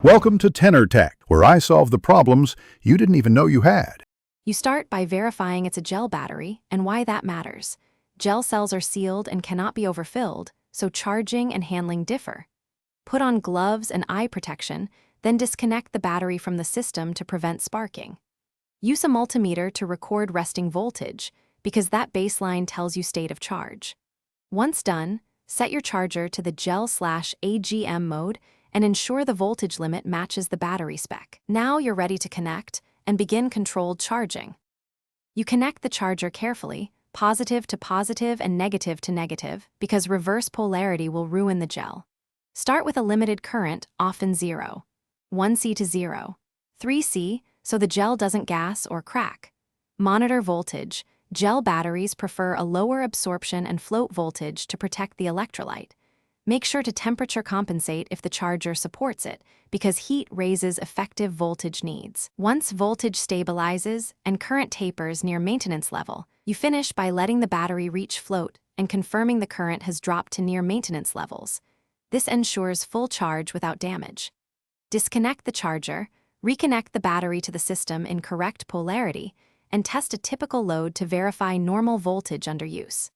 Welcome to Tenor Tech, where I solve the problems you didn't even know you had. You start by verifying it's a gel battery and why that matters. Gel cells are sealed and cannot be overfilled, so charging and handling differ. Put on gloves and eye protection, then disconnect the battery from the system to prevent sparking. Use a multimeter to record resting voltage, because that baseline tells you state of charge. Once done, set your charger to the gel/AGM mode and ensure the voltage limit matches the battery spec. Now you're ready to connect and begin controlled charging. You connect the charger carefully, positive to positive and negative to negative, because reverse polarity will ruin the gel. Start with a limited current, often 0. 1C to 0. 3C, so the gel doesn't gas or crack. Monitor voltage. Gel batteries prefer a lower absorption and float voltage to protect the electrolyte. Make sure to temperature compensate if the charger supports it, because heat raises effective voltage needs. Once voltage stabilizes and current tapers near maintenance level, you finish by letting the battery reach float and confirming the current has dropped to near maintenance levels. This ensures full charge without damage. Disconnect the charger, reconnect the battery to the system in correct polarity, and test a typical load to verify normal voltage under use.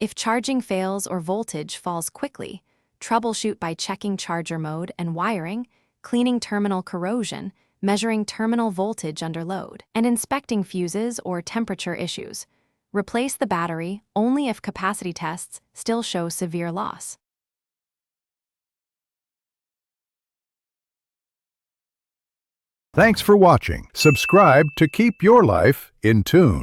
If charging fails or voltage falls quickly, troubleshoot by checking charger mode and wiring, cleaning terminal corrosion, measuring terminal voltage under load, and inspecting fuses or temperature issues. Replace the battery only if capacity tests still show severe loss. Thanks for watching. Subscribe to keep your life in tune.